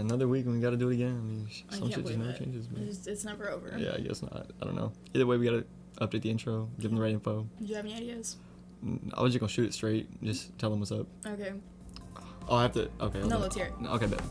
another week and we gotta do it again. I mean, some shit just never it. changes. Man. It's never over. Yeah, I guess not. I don't know. Either way, we gotta update the intro, give them the right info. Do you have any ideas? I was just gonna shoot it straight, just tell them what's up. Okay. Oh, I have to. Okay. No, let's hear it. Okay, bet.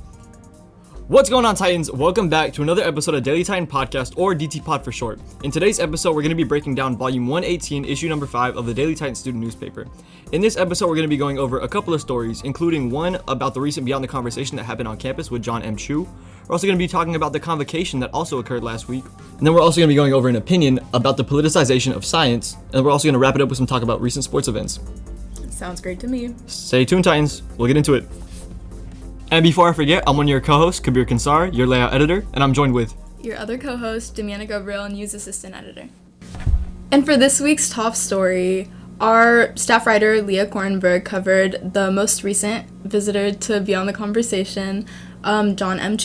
What's going on, Titans? Welcome back to another episode of Daily Titan Podcast, or DT Pod for short. In today's episode, we're going to be breaking down Volume 118, Issue Number 5 of the Daily Titan student newspaper. In this episode, we're going to be going over a couple of stories, including one about the recent Beyond the Conversation that happened on campus with Jon M. We're also going to be talking about the Convocation that also occurred last week. And then we're also going to be going over an opinion about the politicization of science. And we're also going to wrap it up with some talk about recent sports events. Sounds great to me. Stay tuned, Titans. We'll get into it. And before I forget, I'm one of your co-hosts, Kabeer, your layout editor, and I'm joined with your other co-host, Demiana, Ghobrial, news assistant editor. And for this week's top story, our staff writer, Leah Kornberg, covered the most recent visitor to Beyond the Conversation, Jon M.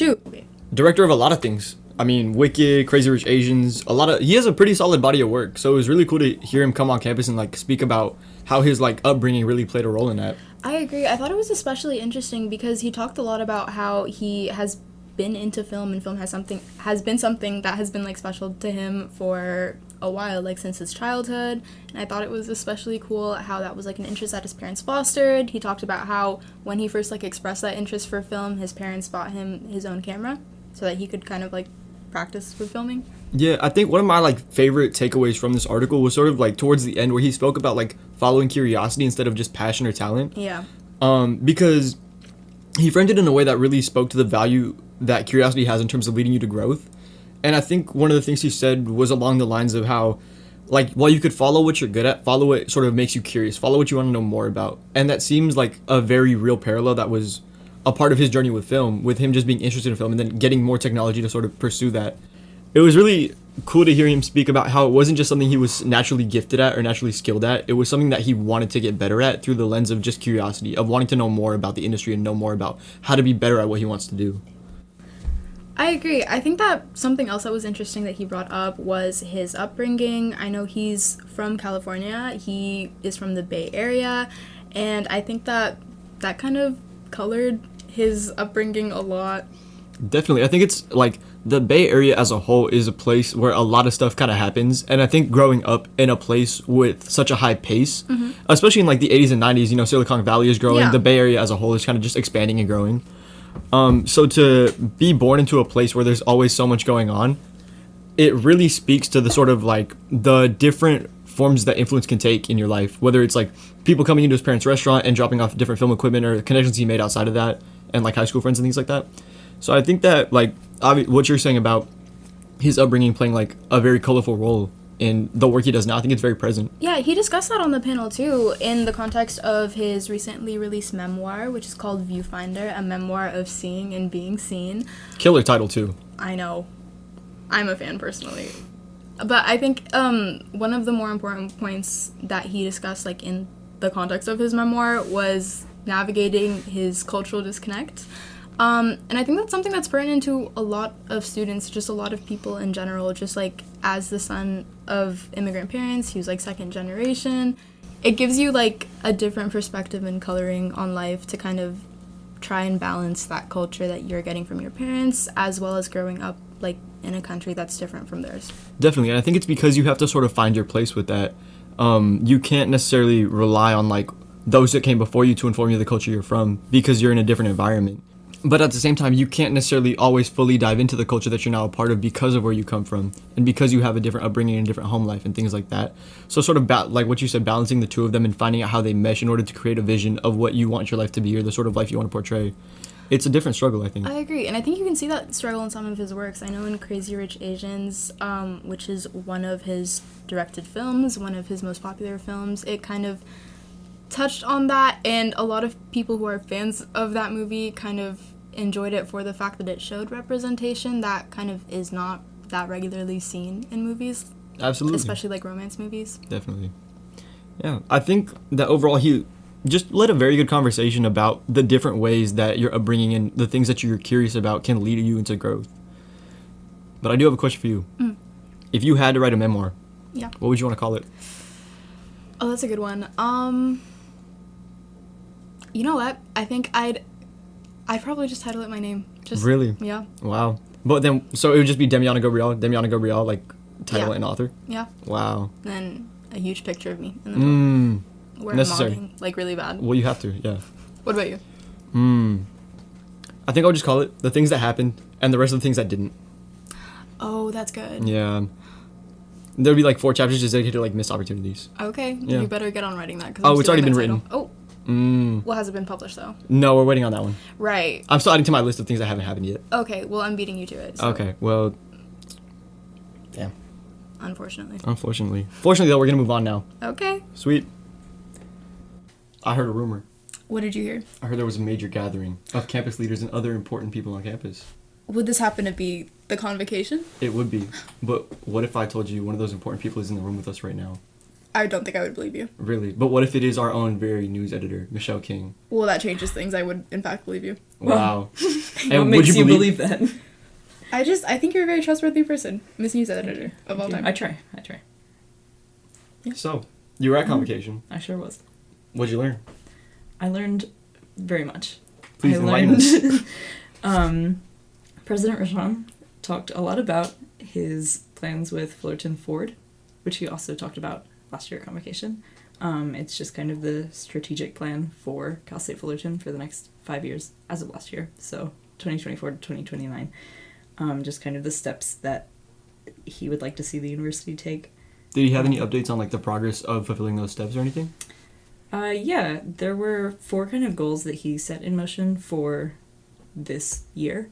Director of a lot of things. I mean, Wicked, Crazy Rich Asians, he has a pretty solid body of work, so it was really cool to hear him come on campus and speak about how his upbringing really played a role in that. I agree. I thought it was especially interesting because he talked a lot about how he has been into film, and film has been something that has been special to him for a while, since his childhood. And I thought it was especially cool how that was an interest that his parents fostered. He talked about how when he first expressed that interest for film, his parents bought him his own camera so that he could kind of practice with filming. Yeah, I think one of my favorite takeaways from this article was sort of towards the end where he spoke about following curiosity instead of just passion or talent. Yeah. Because he framed it in a way that really spoke to the value that curiosity has in terms of leading you to growth. And I think one of the things he said was along the lines of how while you could follow what you're good at, follow what sort of makes you curious, follow what you want to know more about. And that seems like a very real parallel that was a part of his journey with film, with him just being interested in film and then getting more technology to sort of pursue that. It was really cool to hear him speak about how it wasn't just something he was naturally gifted at or naturally skilled at. It was something that he wanted to get better at through the lens of just curiosity, of wanting to know more about the industry and know more about how to be better at what he wants to do. I agree. I think that something else that was interesting that he brought up was his upbringing. I know he's from California. He is from the Bay Area. And I think that kind of colored his upbringing a lot. Definitely. I think it's the Bay Area as a whole is a place where a lot of stuff kind of happens. And I think growing up in a place with such a high pace, especially in the 80s and 90s, Silicon Valley is growing. Yeah. The Bay Area as a whole is kind of just expanding and growing. So to be born into a place where there's always so much going on, it really speaks to the sort of the different forms that influence can take in your life, whether it's people coming into his parents' restaurant and dropping off different film equipment or connections he made outside of that and high school friends and things like that. So I think that what you're saying about his upbringing playing a very colorful role in the work he does now, I think it's very present. Yeah, he discussed that on the panel too, in the context of his recently released memoir, which is called Viewfinder, a memoir of seeing and being seen. Killer title too. I know. I'm a fan personally. But I think one of the more important points that he discussed in the context of his memoir was navigating his cultural disconnect. And I think that's something that's pertinent to a lot of students, just a lot of people in general, just as the son of immigrant parents, he was second generation. It gives you a different perspective and coloring on life to kind of try and balance that culture that you're getting from your parents, as well as growing up in a country that's different from theirs. Definitely, and I think it's because you have to sort of find your place with that. You can't necessarily rely on those that came before you to inform you of the culture you're from, because you're in a different environment. But at the same time, you can't necessarily always fully dive into the culture that you're now a part of because of where you come from and because you have a different upbringing and different home life and things like that. So sort of what you said, balancing the two of them and finding out how they mesh in order to create a vision of what you want your life to be or the sort of life you want to portray. It's a different struggle, I think. I agree, and I think you can see that struggle in some of his works. I know in Crazy Rich Asians, which is one of his directed films, one of his most popular films, it kind of touched on that, and a lot of people who are fans of that movie kind of enjoyed it for the fact that it showed representation that kind of is not that regularly seen in movies. Absolutely. Especially romance movies. Definitely. Yeah, I think that overall he just led a very good conversation about the different ways that your upbringing and the things that you're curious about can lead you into growth. But I do have a question for you. If you had to write a memoir, what would you want to call it? Oh, that's a good one. You know what? I think I'd probably just title it my name. Just, really? Yeah. Wow. But then, so it would just be Demiana Ghobrial, like, title and author? Yeah. Wow. And then a huge picture of me in the book. Where necessary. I'm modeling, like, really bad. Well, you have to, yeah. What about you? I think I'll just call it The Things That Happened and the rest of the things that didn't. Oh, that's good. Yeah. There'll be, like, 4 chapters just dedicated to, like, missed opportunities. Okay. Yeah. You better get on writing that. Oh, it's already been written. Oh. Well, has it been published, though? No, we're waiting on that one. Right. I'm still adding to my list of things that haven't happened yet. Okay, well, I'm beating you to it. So. Okay, well... Damn. Unfortunately. Fortunately, though, we're gonna move on now. Okay. Sweet. I heard a rumor. What did you hear? I heard there was a major gathering of campus leaders and other important people on campus. Would this happen to be the convocation? It would be. But what if I told you one of those important people is in the room with us right now? I don't think I would believe you. Really? But what if it is our own very news editor, Michelle King? Well, that changes things. I would, in fact, believe you. Wow. And what makes you believe that? I think you're a very trustworthy person. Miss News Editor of all time. I try. Yeah. So, you were at Convocation. I sure was. What'd you learn? I learned very much. Please enlighten us. President Rochon talked a lot about his plans with Fullerton Ford, which he also talked about last year at Convocation. It's just kind of the strategic plan for Cal State Fullerton for the next 5 years as of last year, so 2024 to 2029. Just kind of the steps that he would like to see the university take. Did he have any updates on like the progress of fulfilling those steps or anything? Yeah, there were 4 kind of goals that he set in motion for this year.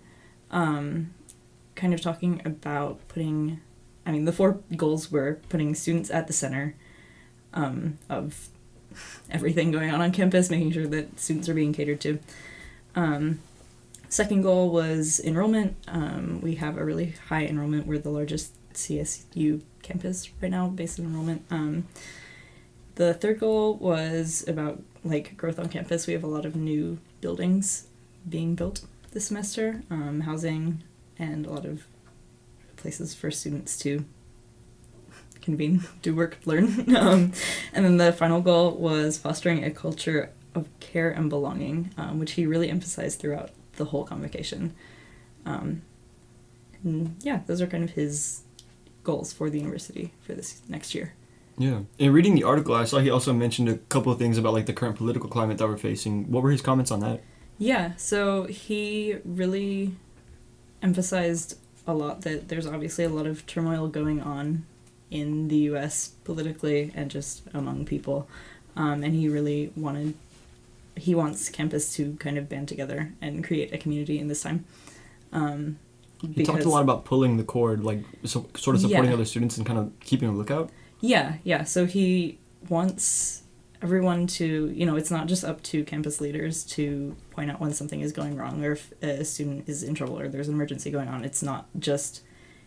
Kind of talking about the 4 goals were putting students at the center of everything going on campus, making sure that students are being catered to. Second goal was enrollment. We have a really high enrollment. We're the largest CSU campus right now based on enrollment. The third goal was about like growth on campus. We have a lot of new buildings being built this semester, housing, and a lot of places for students to convene, do work, learn. And then the final goal was fostering a culture of care and belonging, which he really emphasized throughout the whole convocation. And yeah, those are kind of his goals for the university for this next year. Yeah. In reading the article, I saw he also mentioned a couple of things about like the current political climate that we're facing. What were his comments on that? Yeah, so he really emphasized a lot that there's obviously a lot of turmoil going on in the U.S. politically and just among people. And he really wants campus to kind of band together and create a community in this time. He talked a lot about pulling the cord, like sort of supporting other students and kind of keeping a lookout. Yeah. So he wants everyone to, it's not just up to campus leaders to point out when something is going wrong or if a student is in trouble or there's an emergency going on. It's not just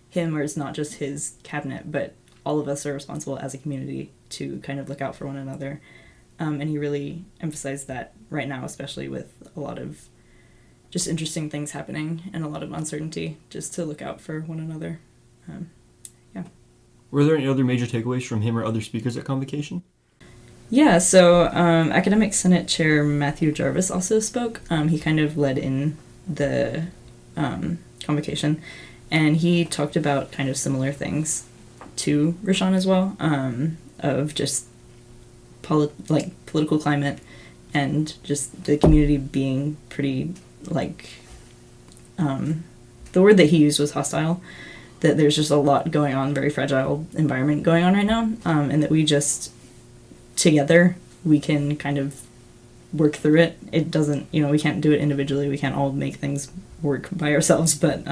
him or it's not just his cabinet, but all of us are responsible as a community to kind of look out for one another. And he really emphasized that right now, especially with a lot of just interesting things happening and a lot of uncertainty, just to look out for one another. Were there any other major takeaways from him or other speakers at Convocation? Yeah, so Academic Senate Chair Matthew Jarvis also spoke. He kind of led in the Convocation, and he talked about kind of similar things to Rochon as well, of just political climate and just the community being pretty, the word that he used was hostile, that there's just a lot going on, very fragile environment going on right now, and that we just, together, we can kind of work through it. It doesn't, we can't do it individually, we can't all make things work by ourselves, but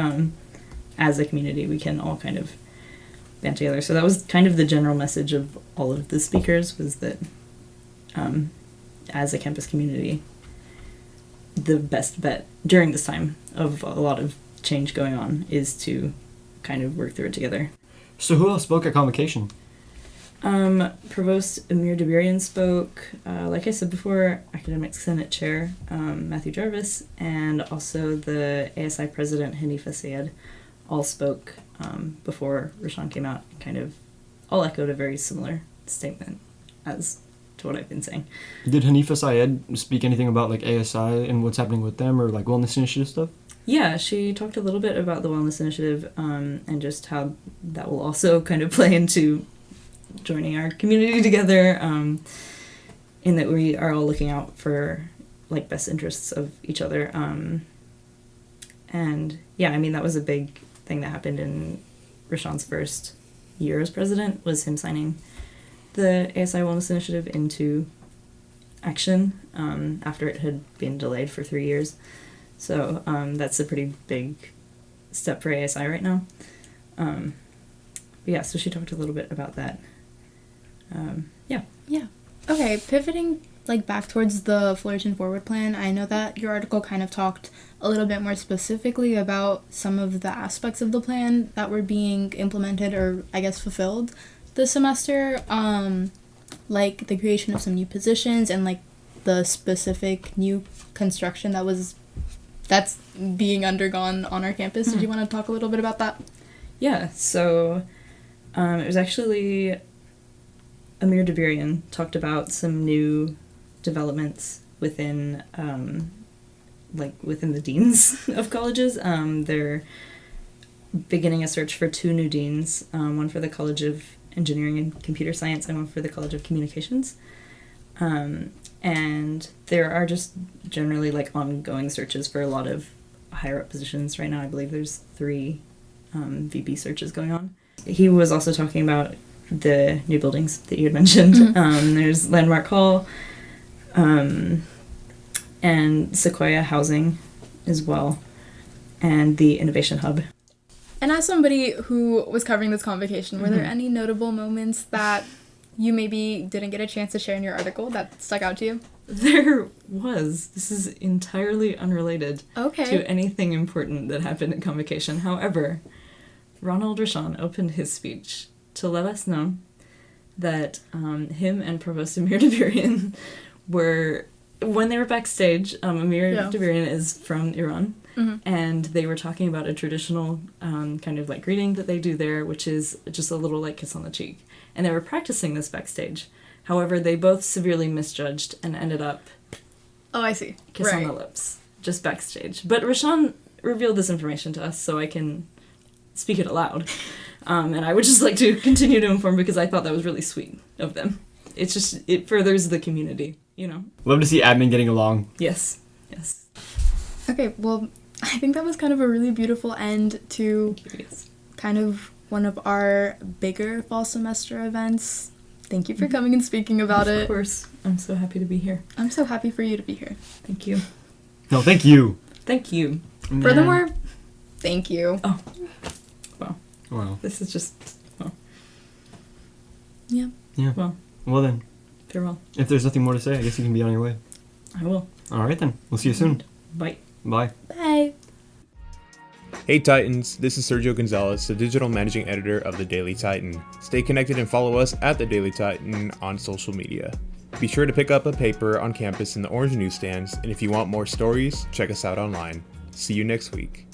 as a community, we can all kind of band together. So that was kind of the general message of all of the speakers, was that as a campus community, the best bet during this time of a lot of change going on is to kind of work through it together. So who else spoke at Convocation? Provost Amir Debirian spoke, like I said before, Academic Senate Chair Matthew Jarvis, and also the ASI President Hanifa Sayed all spoke before Rochon came out, and kind of all echoed a very similar statement as to what I've been saying. Did Hanifa Sayed speak anything about like ASI and what's happening with them or like wellness initiative stuff? Yeah, she talked a little bit about the wellness initiative and just how that will also kind of play into joining our community together, in that we are all looking out for like best interests of each other. And yeah, I mean, that was a big thing that happened in Rochon's first year as president, was him signing the ASI Wellness Initiative into action after it had been delayed for 3 years. So that's a pretty big step for ASI right now. But yeah, so she talked a little bit about that. Yeah. Okay, pivoting like back towards the Flourishing Forward plan, I know that your article kind of talked a little bit more specifically about some of the aspects of the plan that were being implemented or I guess fulfilled this semester, like the creation of some new positions and like the specific new construction that's being undergone on our campus. Did you want to talk a little bit about that? Yeah, so it was actually Amir Dabirian talked about some new developments within within the deans of colleges. They're beginning a search for 2 new deans, one for the College of Engineering and Computer Science and one for the College of Communications. And there are just generally like ongoing searches for a lot of higher up positions right now. I believe there's 3 VP searches going on. He was also talking about the new buildings that you had mentioned. Mm-hmm. There's Landmark Hall, and Sequoia Housing as well, and the Innovation Hub. And as somebody who was covering this convocation, were there any notable moments that you maybe didn't get a chance to share in your article that stuck out to you? There was. This is entirely unrelated to anything important that happened at convocation. However, Ronald Rochon opened his speech to let us know that him and Provost Amir Dabirian were, when they were backstage, Amir Dabirian is from Iran, and they were talking about a traditional kind of like greeting that they do there, which is just a little like kiss on the cheek. And they were practicing this backstage. However, they both severely misjudged and ended up kiss on the lips, just backstage. But Rochon revealed this information to us so I can speak it aloud. And I would just like to continue to inform because I thought that was really sweet of them. It's just, it furthers the community, you know? Love to see admin getting along. Yes. Okay, well, I think that was kind of a really beautiful end to kind of one of our bigger fall semester events. Thank you for coming and speaking about it. Of course. I'm so happy to be here. I'm so happy for you to be here. Thank you. No, thank you. Thank you. Man. Furthermore, thank you. Oh. Wow. This is just, Yeah. Well then. Farewell. If there's nothing more to say, I guess you can be on your way. I will. All right then. We'll see you soon. Bye. Bye. Bye. Hey Titans, this is Sergio Gonzalez, the digital managing editor of The Daily Titan. Stay connected and follow us at The Daily Titan on social media. Be sure to pick up a paper on campus in the orange newsstands, and if you want more stories, check us out online. See you next week.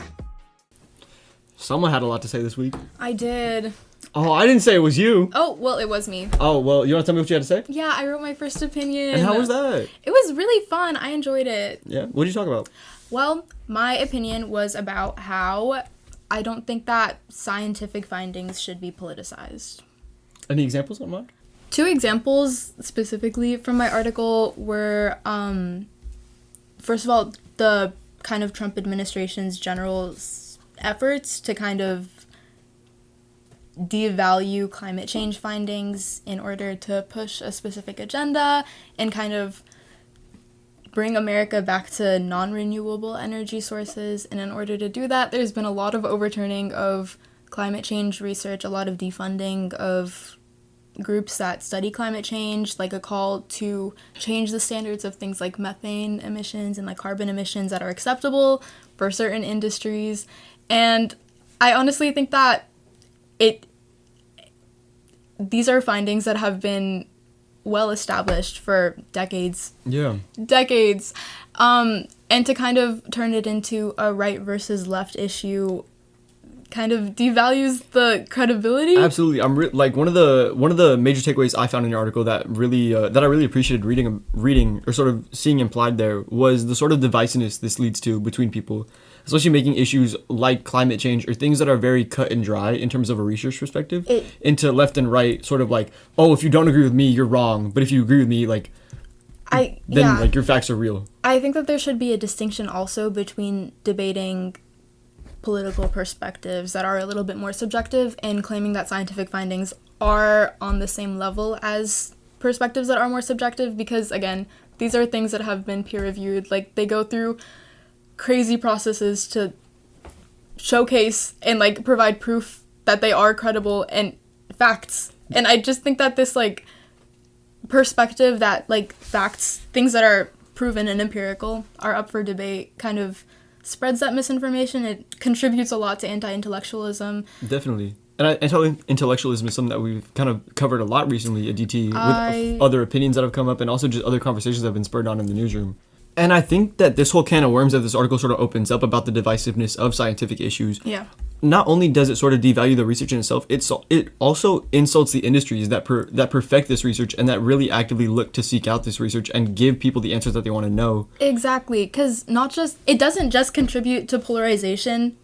Selma had a lot to say this week. I did. Oh, I didn't say it was you. Oh, well, it was me. Oh, well, you want to tell me what you had to say? Yeah, I wrote my first opinion. And how was that? It was really fun. I enjoyed it. Yeah? What did you talk about? Well, my opinion was about how I don't think that scientific findings should be politicized. Any examples on mine? 2 examples specifically from my article were, first of all, the kind of Trump administration's general efforts to kind of devalue climate change findings in order to push a specific agenda and kind of bring America back to non-renewable energy sources. And in order to do that, there's been a lot of overturning of climate change research, a lot of defunding of groups that study climate change, like a call to change the standards of things like methane emissions and like carbon emissions that are acceptable for certain industries. And I honestly think that these are findings that have been well established for decades. Yeah. Decades. And to kind of turn it into a right versus left issue kind of devalues the credibility. Absolutely. Like one of the major takeaways I found in your article that really that I really appreciated reading or sort of seeing implied there was the sort of divisiveness this leads to between people. especially making issues like climate change or things that are very cut and dry in terms of a research perspective into left and right, sort of like, oh, if you don't agree with me, you're wrong, but if you agree with me, like, like your facts are real. I think that there should be a distinction also between debating political perspectives that are a little bit more subjective and claiming that scientific findings are on the same level as perspectives that are more subjective, because again, these are things that have been peer reviewed. Like, they go through crazy processes to showcase and like provide proof that they are credible and facts. And I just think that this like perspective that like facts, things that are proven and empirical, are up for debate kind of spreads that misinformation. It contributes a lot to anti-intellectualism. Definitely. And anti-intellectualism is something that we've kind of covered a lot recently at DT with other opinions that have come up and also just other conversations that have been spurred on in the newsroom. And I think that this whole can of worms that this article sort of opens up about the divisiveness of scientific issues, not only does it sort of devalue the research in itself, it also insults the industries that perfect this research and that really actively look to seek out this research and give people the answers that they want to know. Exactly, because it doesn't just contribute to polarization,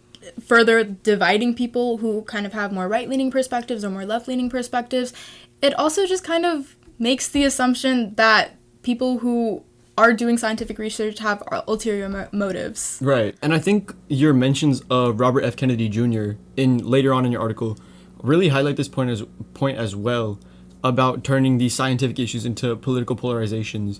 further dividing people who kind of have more right-leaning perspectives or more left-leaning perspectives. It also just kind of makes the assumption that people who are doing scientific research have ulterior motives. Right. And I think your mentions of Robert F. Kennedy Jr. later on in your article really highlight this point as well about turning these scientific issues into political polarizations.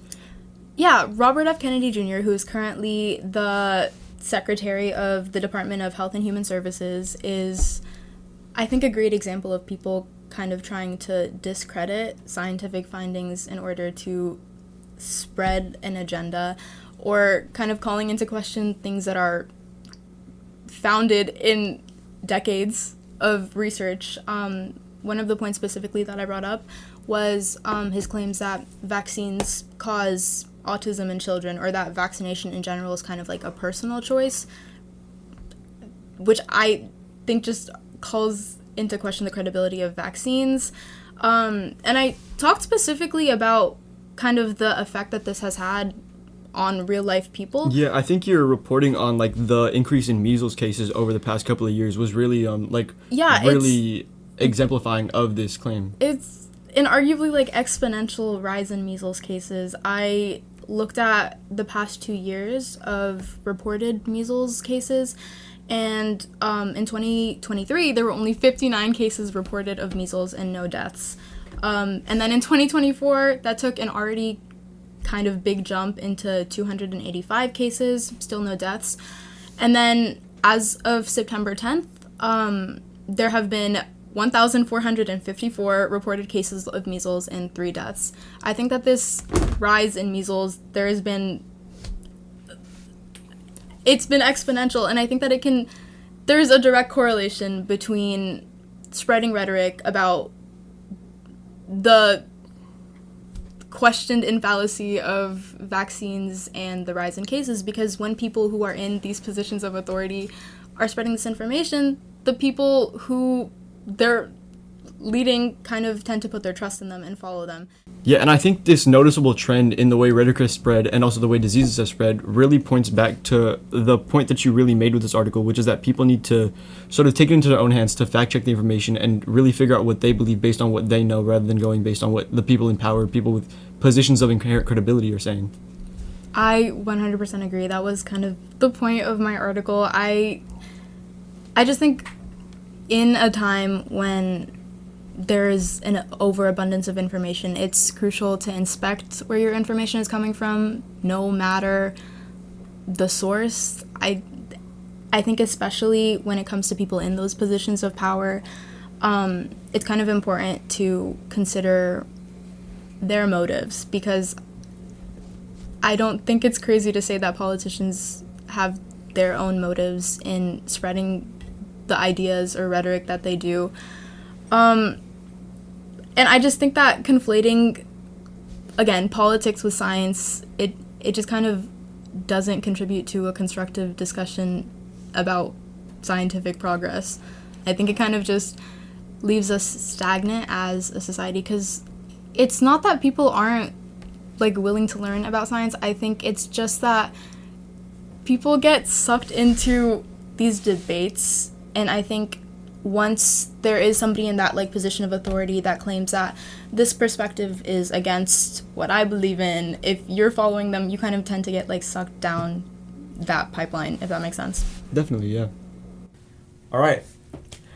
Yeah, Robert F. Kennedy Jr., who is currently the Secretary of the Department of Health and Human Services, is, I think, a great example of people kind of trying to discredit scientific findings in order to spread an agenda, or kind of calling into question things that are founded in decades of research. One of the points specifically that I brought up was his claims that vaccines cause autism in children, or that vaccination in general is kind of like a personal choice, which I think just calls into question the credibility of vaccines. And I talked specifically about kind of the effect that this has had on real life people. Yeah, I think your reporting on like the increase in measles cases over the past couple of years was really really exemplifying of this claim. It's an arguably like exponential rise in measles cases. I looked at the past 2 years of reported measles cases, and in 2023 there were only 59 cases reported of measles and no deaths. And then in 2024, that took an already kind of big jump into 285 cases, still no deaths. And then as of September 10th, there have been 1,454 reported cases of measles and 3 deaths. I think that this rise in measles, it's been exponential, and I think that there's a direct correlation between spreading rhetoric about the questioned infallacy of vaccines and the rise in cases, because when people who are in these positions of authority are spreading this information, the people who they're leading kind of tend to put their trust in them and follow them. Yeah, and I think this noticeable trend in the way rhetoric has spread and also the way diseases have spread really points back to the point that you really made with this article, which is that people need to sort of take it into their own hands to fact check the information and really figure out what they believe based on what they know, rather than going based on what the people in power, people with positions of inherent credibility are saying. I 100% agree. That was kind of the point of my article. I just think in a time when there is an overabundance of information, it's crucial to inspect where your information is coming from, no matter the source. I think especially when it comes to people in those positions of power, it's kind of important to consider their motives, because I don't think it's crazy to say that politicians have their own motives in spreading the ideas or rhetoric that they do. And I just think that conflating, again, politics with science, it just kind of doesn't contribute to a constructive discussion about scientific progress. I think it kind of just leaves us stagnant as a society, because it's not that people aren't like willing to learn about science. I think it's just that people get sucked into these debates, and I think once there is somebody in that like position of authority that claims that this perspective is against what I believe in, if you're following them, you kind of tend to get like sucked down that pipeline, if that makes sense. Definitely, yeah. All right.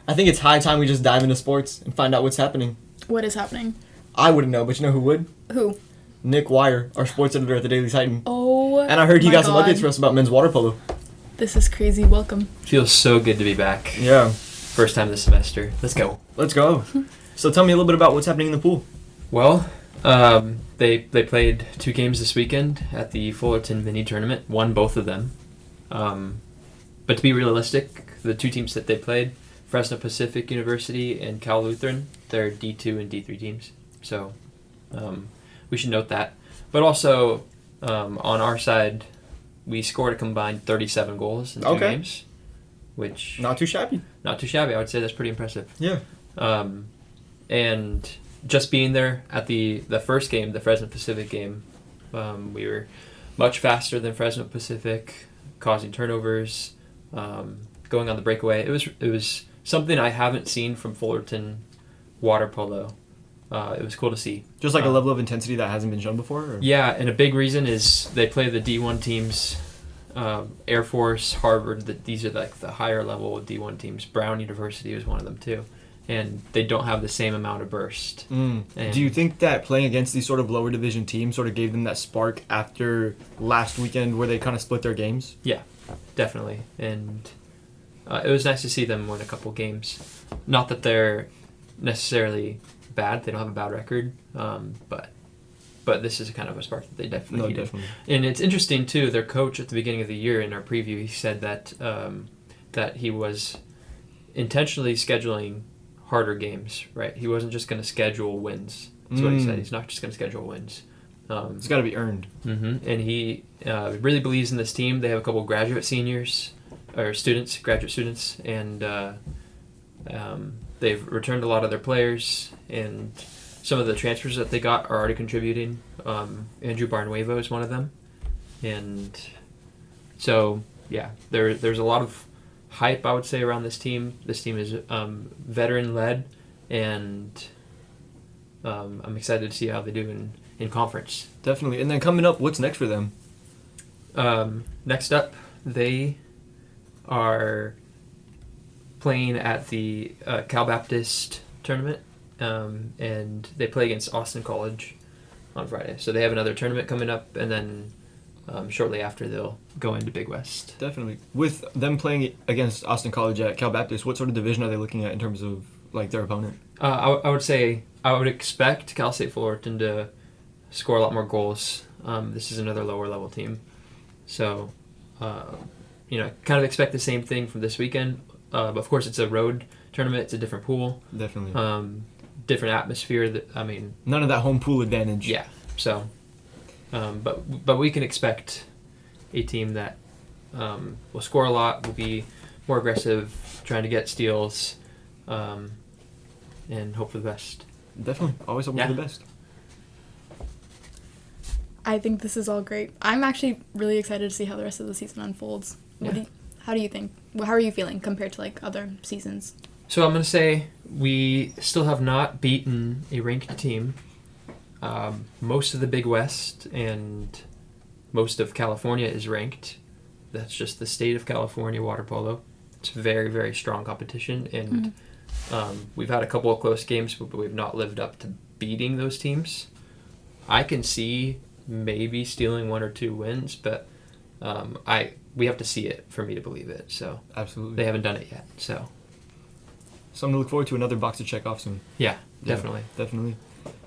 I think it's high time we just dive into sports and find out what's happening. What is happening? I wouldn't know, but you know who would? Who? Nick Wire, our sports editor at the Daily Titan. Oh, and I heard he my got some God. updates for us about men's water polo. This is crazy. Welcome. Feels so good to be back. Yeah. First time this semester. Let's go. Let's go. So tell me a little bit about what's happening in the pool. Well, they played 2 games this weekend at the Fullerton mini tournament. Won both of them. But to be realistic, the 2 teams that they played, Fresno Pacific University and Cal Lutheran, they're D2 and D3 teams. So we should note that. But also, on our side, we scored a combined 37 goals in 2 games, which Not too shabby. not too shabby. I would say that's pretty impressive. Yeah. And just being there at the first game, the Fresno Pacific game, we were much faster than Fresno Pacific, causing turnovers, going on the breakaway. It was something I haven't seen from Fullerton water polo. It was cool to see. Just like a level of intensity that hasn't been shown before? Or? Yeah, and a big reason is they play the D1 teams, Air Force, Harvard. These are like the higher level D1 teams. Brown University was one of them too. And they don't have the same amount of burst. Do you think that playing against these sort of lower division teams sort of gave them that spark after last weekend where they kind of split their games? Yeah, definitely. And it was nice to see them win a couple games. Not that they're necessarily bad. They don't have a bad record. But this is kind of a spark that they definitely needed. Definitely. And it's interesting, too, their coach at the beginning of the year in our preview, he said that that he was intentionally scheduling harder games, right? He wasn't just going to schedule wins. That's what he said. He's not just going to schedule wins. It's got to be earned. Mm-hmm. And he really believes in this team. They have a couple of graduate students, and they've returned a lot of their players, and some of the transfers that they got are already contributing. Andrew Barnuevo is one of them. And so, yeah, there's a lot of hype, I would say, around this team. This team is veteran-led, and I'm excited to see how they do in conference. Definitely. And then coming up, what's next for them? Next up, they are playing at the Cal Baptist tournament, and they play against Austin College on Friday. So they have another tournament coming up, and then shortly after they'll go into Big West. Definitely. With them playing against Austin College at Cal Baptist, what sort of division are they looking at in terms of like their opponent? I would say I would expect Cal State Fullerton to score a lot more goals. This is another lower level team, so kind of expect the same thing from this weekend. But of course, it's a road tournament. It's a different pool. Definitely. Different atmosphere. None of that home pool advantage. Yeah. So, but we can expect a team that will score a lot, will be more aggressive, trying to get steals, and hope for the best. Definitely. Always hoping for the best. I think this is all great. I'm actually really excited to see how the rest of the season unfolds. Yeah. How do you think? How are you feeling compared to like other seasons? So I'm going to say we still have not beaten a ranked team. Most of the Big West and most of California is ranked. That's just the state of California water polo. It's very, very strong competition, and we've had a couple of close games, but we've not lived up to beating those teams. I can see maybe stealing 1 or 2 wins, but we have to see it for me to believe it. So absolutely, they haven't done it yet. So something to look forward to. Another box to check off soon. Yeah, definitely. Definitely.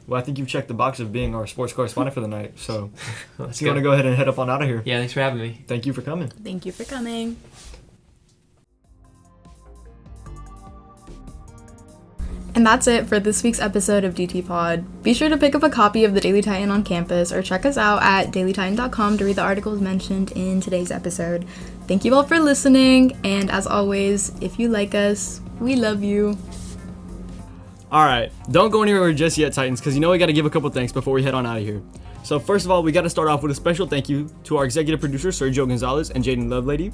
Well, I think you've checked the box of being our sports correspondent for the night. So if you want to go ahead and head up on out of here. Yeah, thanks for having me. Thank you for coming. Thank you for coming. And that's it for this week's episode of DT Pod. Be sure to pick up a copy of the Daily Titan on campus or check us out at dailytitan.com to read the articles mentioned in today's episode. Thank you all for listening, and as always, if you like us, we love you. All right, don't go anywhere just yet, Titans, because we got to give a couple thanks before we head on out of here. So first of all, we got to start off with a special thank you to our executive producer, Sergio Gonzalez and Jayden Lovelady.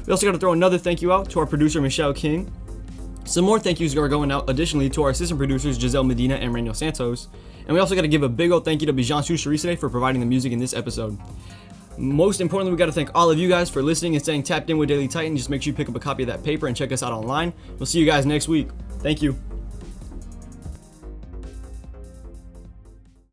We also got to throw another thank you out to our producer, Michelle King. Some more thank yous are going out additionally to our assistant producers, Gizelle, Medina, and Raniel Santos. And we also got to give a big old thank you to Bijan Shoushtarizadeh for providing the music in this episode. Most importantly, we got to thank all of you guys for listening and staying tapped in with Daily Titan. Just make sure you pick up a copy of that paper and check us out online. We'll see you guys next week. Thank you.